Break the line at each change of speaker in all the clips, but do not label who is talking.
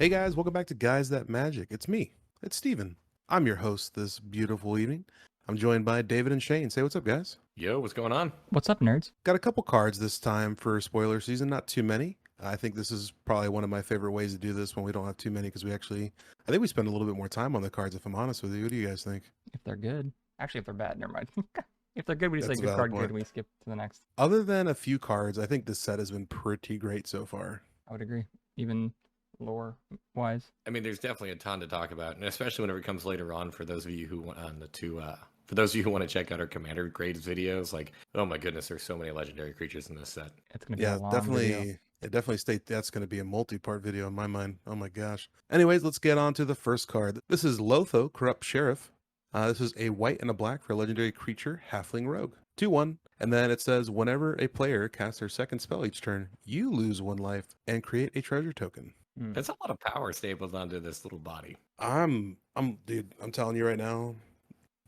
Hey guys, welcome back to Guys That Magic. It's me, it's Steven. I'm your host this beautiful evening. I'm joined by David and Shane. Say what's up, guys.
Yo, what's going on?
What's up, nerds?
Got a couple cards this time for spoiler season, not too many. I think this is probably one of my favorite ways to do this when we don't have too many because I think we spend a little bit more time on the cards if I'm honest with you. What do you guys think?
If they're good. Actually, if they're bad, never mind. If they're good, we just
That's
say
a
good
valid
card,
point.
good, and we skip to the next.
Other than a few cards, I think this set has been pretty great so far.
I would agree. Even lore-wise.
I mean, there's definitely a ton to talk about, and especially whenever it comes later on for those of you who want for those of you who want to check out our commander grades videos. Like, oh my goodness, there's so many legendary creatures in this set.
It's going to be
Yeah,
a long
definitely.
video.
It definitely state that's going to be a multi-part video in my mind. Oh my gosh. Anyways, let's get on to the first card. This is Lotho, Corrupt Shirriff. This is a white and a black for a legendary creature, Halfling Rogue. 2/1. And then it says, whenever a player casts their second spell each turn, you lose 1 life and create a treasure token.
That's a lot of power stapled onto this little body.
Dude, I'm telling you right now,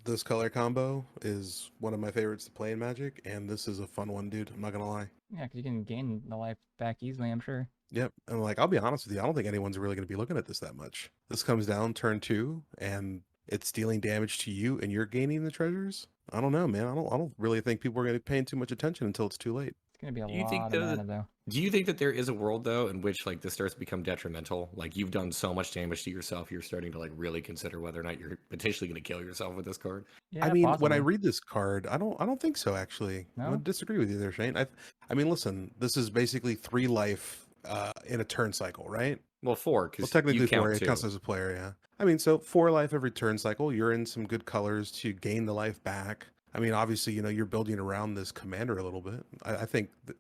this color combo is one of my favorites to play in Magic, and this is a fun one, dude. I'm not gonna lie.
Yeah, because you can gain the life back easily, I'm sure.
Yep, and like I'll be honest with you, I don't think anyone's really going to be looking at this that much. This comes down turn 2, and it's dealing damage to you, and you're gaining the treasures. I don't know, man. I don't really think people are going to be paying too much attention until it's too late.
It's going to be a
Do you think
lot of mana, though.
Do you think that there is a world though in which like this starts to become detrimental? Like you've done so much damage to yourself, you're starting to like really consider whether or not you're potentially going to kill yourself with this card.
Yeah,
I mean, when I
possibly.
read this card, I don't think so. Actually, I
No?
would disagree with you there, Shane. I mean, listen, this is basically 3 life in a turn cycle, right?
Well, 4
Well,
because
technically
you
4.
count
It
2.
counts as a player, yeah. I mean, so 4 life every turn cycle. You're in some good colors to gain the life back. I mean, obviously, you're building around this commander a little bit. I think that,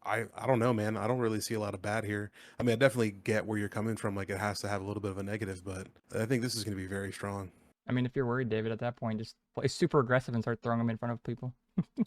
I don't know, man. I don't really see a lot of bad here. I mean, I definitely get where you're coming from. Like, it has to have a little bit of a negative, but I think this is going to be very strong.
I mean, if you're worried, David, at that point, just play super aggressive and start throwing them in front of people.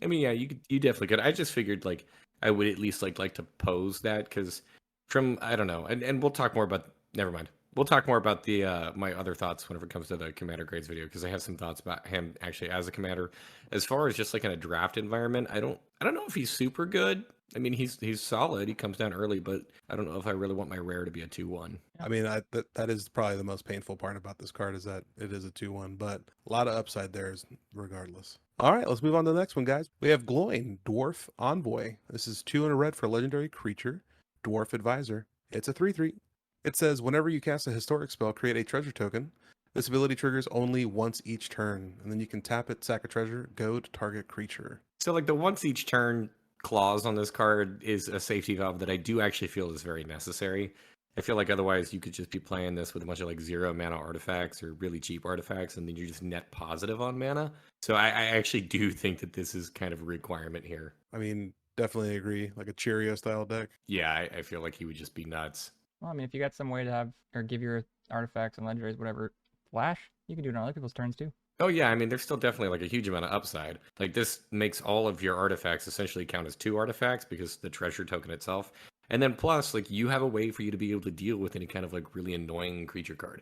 I mean, yeah, you definitely could. I just figured like I would at least like to pose that because from I don't know, and we'll talk more about. Never mind. We'll talk more about the my other thoughts whenever it comes to the commander grades video because I have some thoughts about him actually as a commander. As far as just like in a draft environment, I don't know if he's super good. I mean, he's solid. He comes down early, but I don't know if I really want my rare to be a 2/1.
I mean, that is probably the most painful part about this card is that it is a 2/1, but a lot of upside there regardless. All right, let's move on to the next one, guys. We have Gloin, Dwarf Envoy. This is 2 and a red for a legendary creature, Dwarf Advisor. It's a 3/3. It says, whenever you cast a historic spell, create a treasure token. This ability triggers only once each turn, and then you can tap it, sack a treasure, go to target creature.
So like the once each turn clause on this card is a safety valve that I do actually feel is very necessary. I feel like otherwise you could just be playing this with a bunch of like 0 mana artifacts or really cheap artifacts, and then you're just net positive on mana. So I actually do think that this is kind of a requirement here.
I mean, definitely agree. Like a Cheerio style deck.
Yeah, I feel like he would just be nuts.
Well, I mean, if you got some way to have, or give your artifacts and legendaries, whatever, flash, you can do it on other people's turns, too.
Oh yeah, I mean there's still definitely like a huge amount of upside. Like this makes all of your artifacts essentially count as 2 artifacts because the treasure token itself. And then plus like you have a way for you to be able to deal with any kind of like really annoying creature card.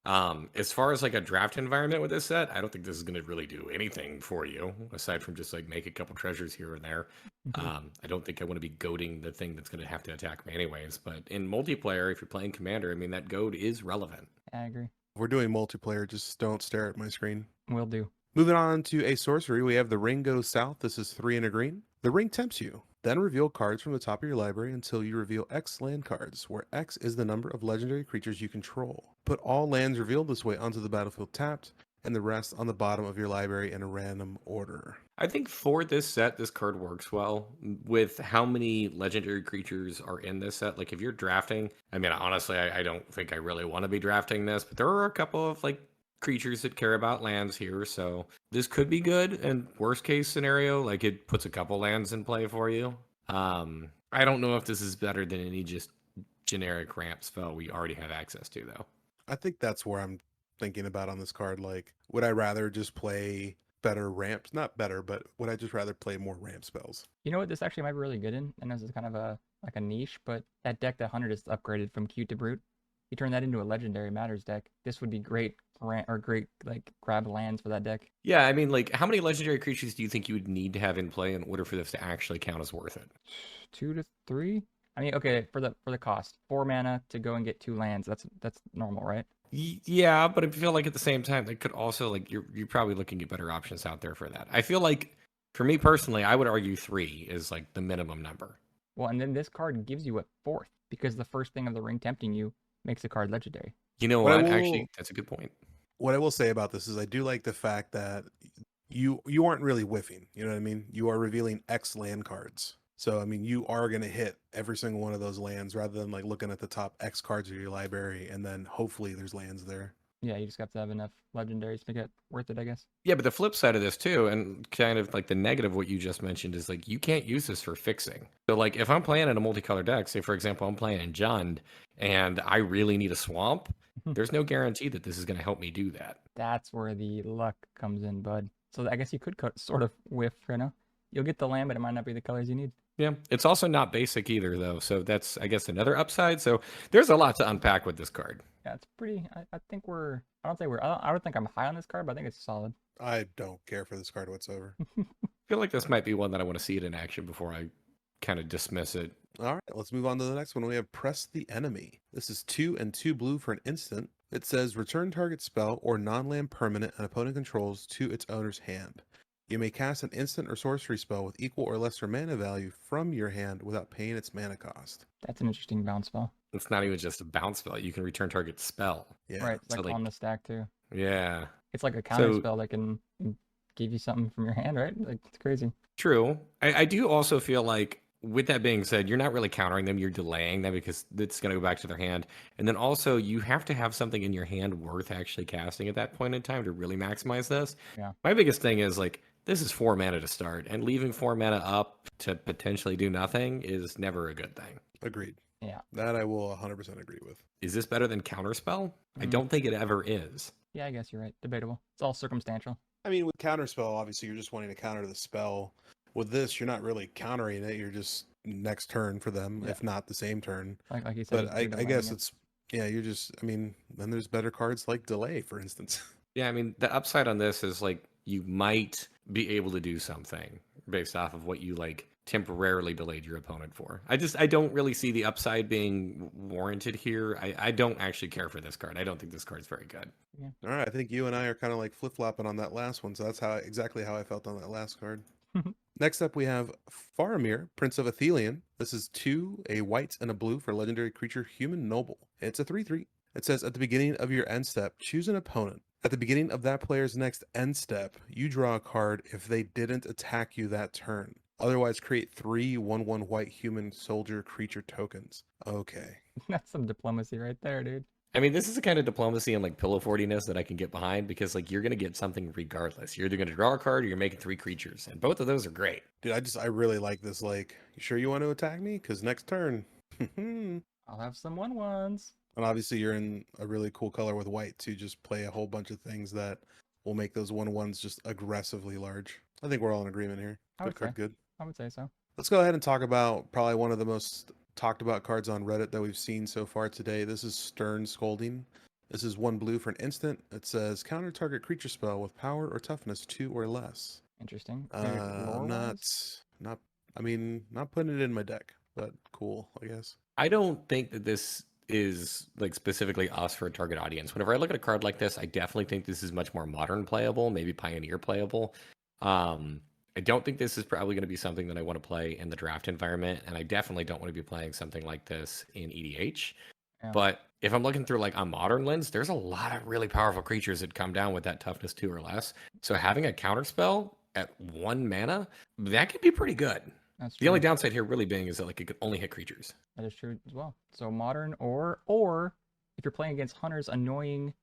As far as like a draft environment with this set, I don't think this is going to really do anything for you aside from just like make a couple treasures here and there. I don't think I want to be goading the thing that's going to have to attack me anyways. But in multiplayer, if you're playing Commander, I mean that goad is relevant.
Yeah, I agree.
If we're doing multiplayer, just don't stare at my screen.
Will do.
Moving on to a sorcery, we have the Ring Goes South. This is 3 and a green. The ring tempts you. Then reveal cards from the top of your library until you reveal X land cards, where X is the number of legendary creatures you control. Put all lands revealed this way onto the battlefield tapped, and the rest on the bottom of your library in a random order.
I think for this set, this card works well with how many legendary creatures are in this set. Like if you're drafting, I mean, honestly, I don't think I really want to be drafting this, but there are a couple of like creatures that care about lands here. So this could be good. And worst case scenario, like it puts a couple lands in play for you. I don't know if this is better than any just generic ramp spell we already have access to though.
I think that's where I'm thinking about on this card. Like, would I rather just play better ramps? Not better, but would I just rather play more ramp spells?
You know what this actually might be really good in? And this is kind of a niche, but that deck that Hunter just upgraded from Cute to Brute, you turn that into a legendary matters deck. This would be great great like grab lands for that deck.
Yeah, I mean, like, how many legendary creatures do you think you would need to have in play in order for this to actually count as worth it?
2 to 3. I mean, okay, for the cost, 4 mana to go and get 2 lands. That's normal, right?
Yeah, but I feel like at the same time, they could also like you're probably looking at better options out there for that. I feel like for me personally, I would argue 3 is like the minimum number.
Well, and then this card gives you a 4th because the first thing of the ring tempting you makes a card legendary.
You know
What I
what?
will
Actually, that's a good point.
what I will say about this is I do like the fact that you aren't really whiffing. You know what I mean? You are revealing X land cards. So I mean, you are going to hit every single one of those lands rather than like looking at the top X cards of your library and then hopefully there's lands there.
Yeah, you just have to have enough legendaries to make it worth it, I guess.
Yeah, but the flip side of this too, and kind of like the negative of what you just mentioned is like you can't use this for fixing. So like if I'm playing in a multicolored deck, say for example I'm playing in Jund and I really need a swamp, there's no guarantee that this is going to help me do that.
That's where the luck comes in, bud. So I guess you could sort of whiff, you know? You'll get the land, but it might not be the colors you need.
Yeah, it's also not basic either though, so that's I guess another upside. So there's a lot to unpack with this card.
Yeah, it's pretty. I think we're. I don't say we're. I don't think I'm high on this card, but I think it's solid.
I don't care for this card whatsoever.
I feel like this might be one that I want to see it in action before I kind of dismiss it.
All right, let's move on to the next one. We have Press the Enemy. This is 2 and 2 blue for an instant. It says return target spell or non-land permanent an opponent controls to its owner's hand. You may cast an instant or sorcery spell with equal or lesser mana value from your hand without paying its mana cost.
That's an interesting bounce spell.
It's not even just a bounce spell. You can return target spell.
Yeah.
Right, it's
so,
like
like-
on the stack too.
Yeah.
It's like a counter
So-
spell that can give you something from your hand, right? Like it's crazy.
True. I do also feel like, with that being said, you're not really countering them, you're delaying them because it's going to go back to their hand. And then also, you have to have something in your hand worth actually casting at that point in time to really maximize this.
Yeah.
My biggest thing is like, this is 4 mana to start, and leaving 4 mana up to potentially do nothing is never a good thing.
Agreed.
Yeah.
That I will 100% agree with.
Is this better than Counterspell? I
Mm.
don't think it ever is.
Yeah, I guess you're right. Debatable. It's all circumstantial.
I mean, with counterspell, obviously you're just wanting to counter the spell. With this, you're not really countering it. You're just next turn for them,
Yeah.
if not the same turn.
Like you said.
But I guess it's, yeah, you're just, I mean, then there's better cards like Delay, for instance.
Yeah, I mean, the upside on this is like you might be able to do something based off of what you like temporarily delayed your opponent for. I don't really see the upside being warranted here. I don't actually care for this card. I don't think this card's very good.
All right, I think you and I are kind of like flip-flopping on that last one, so that's exactly how I felt on that last card. Next up, we have Faramir, Prince of Ithilien. This is 2, a white and a blue for legendary creature Human Noble. It's a 3/3. It says at the beginning of your end step, choose an opponent. At the beginning of that player's next end step, you draw a card if they didn't attack you that turn. Otherwise, create 3 1/1 white human soldier creature tokens. Okay.
That's some diplomacy right there, dude.
I mean, this is the kind of diplomacy and like pillow fortiness that I can get behind because like you're gonna get something regardless. You're either gonna draw a card or you're making 3 creatures, and both of those are great.
Dude, I really like this. Like, you sure you want to attack me? Because next turn. And
I'll have some 1/1s.
obviously, you're in a really cool color with white to just play a whole bunch of things that will make those 1/1s just aggressively large. I think we're all in agreement here.
I
Good
would
card,
say.
good.
I would say so.
Let's go ahead and talk about probably one of the most talked about cards on Reddit that we've seen so far today. This is Stern Scolding. This is 1 blue for an instant. It says counter target creature spell with power or toughness 2 or less.
Interesting. Maybe lore-wise?
I mean, not putting it in my deck, but cool, I guess.
I don't think that this is like specifically us for a target audience. Whenever I look at a card like this, I definitely think this is much more modern playable, maybe Pioneer playable. I don't think this is probably going to be something that I want to play in the draft environment, and I definitely don't want to be playing something like this in EDH.
Yeah.
But if I'm looking through like a modern lens, there's a lot of really powerful creatures that come down with that toughness 2 or less. So having a counter spell at 1 mana, that could be pretty good.
That's
The
true.
only downside here really being is that like it could only hit creatures.
That is true as well. So modern or if you're playing against Hunter's annoying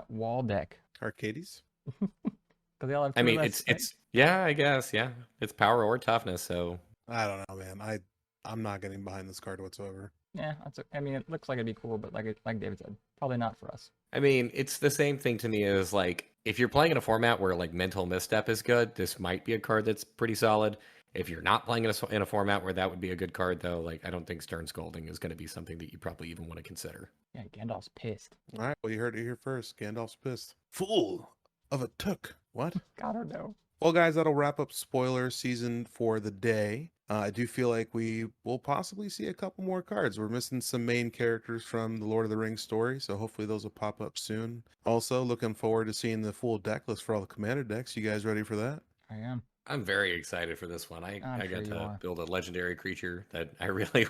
wall deck.
Arcades?
Because they all have
I
two
mean,
less, right?
it's yeah, I guess, yeah. It's power or toughness, so
I don't know, man. I'm not getting behind this card whatsoever.
Yeah, I mean, it looks like it'd be cool, but like David said, probably not for us.
I mean, it's the same thing to me as like if you're playing in a format where like mental misstep is good, this might be a card that's pretty solid. If you're not playing in a format where that would be a good card, though, like I don't think Stern Scolding is going to be something that you probably even want to consider.
Yeah, Gandalf's pissed.
All right, well, you heard it here first. Gandalf's pissed. Fool of a took. What?
God, I don't know.
Well, guys, that'll wrap up spoiler season for the day. I do feel like we will possibly see a couple more cards. We're missing some main characters from the Lord of the Rings story, so hopefully those will pop up soon. Also, looking forward to seeing the full deck list for all the commander decks. You guys ready for that?
I am.
I'm very excited for this one.
I'm
I
sure
got
you
to
are.
build a legendary creature that I really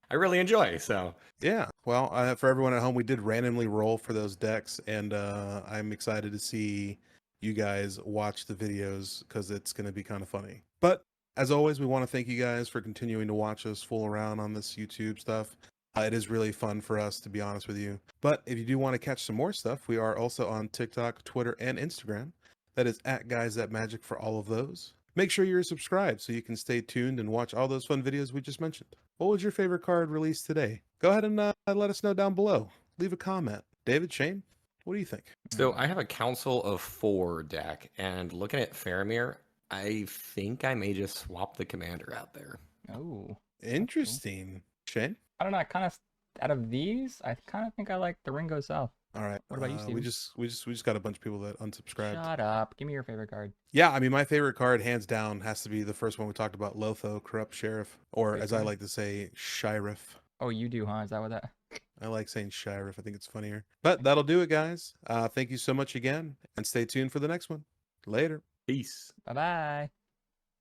I really enjoy. So
Yeah, well, for everyone at home, we did randomly roll for those decks, and I'm excited to see you guys watch the videos because it's going to be kind of funny. But as always, we want to thank you guys for continuing to watch us fool around on this YouTube stuff. It is really fun for us, to be honest with you. But if you do want to catch some more stuff, we are also on TikTok, Twitter, and Instagram. That is at Guys That Magic for all of those. Make sure you're subscribed so you can stay tuned and watch all those fun videos we just mentioned. What was your favorite card released today? Go ahead and let us know down below. Leave a comment. David, Shane, what do you think?
so I have a Council of 4 deck, and looking at Faramir, I think I may just swap the commander out there.
Oh,
Interesting. Shane?
I don't know. I kind of out of these, I kind of think I like the Ringo South.
All right.
What about you, Steven?
We just got a bunch of people that unsubscribed.
Shut up. Give me your favorite card.
Yeah, I mean, my favorite card, hands down, has to be the first one we talked about, Lotho, Corrupt Sheriff, or
Great
as I
card.
like to say, Shirriff.
Oh, you do, huh? Is that what that?
I like saying Shirriff. I think it's funnier. But that'll do it, guys. Thank you so much again, and stay tuned for the next one. Later.
Peace.
Bye bye.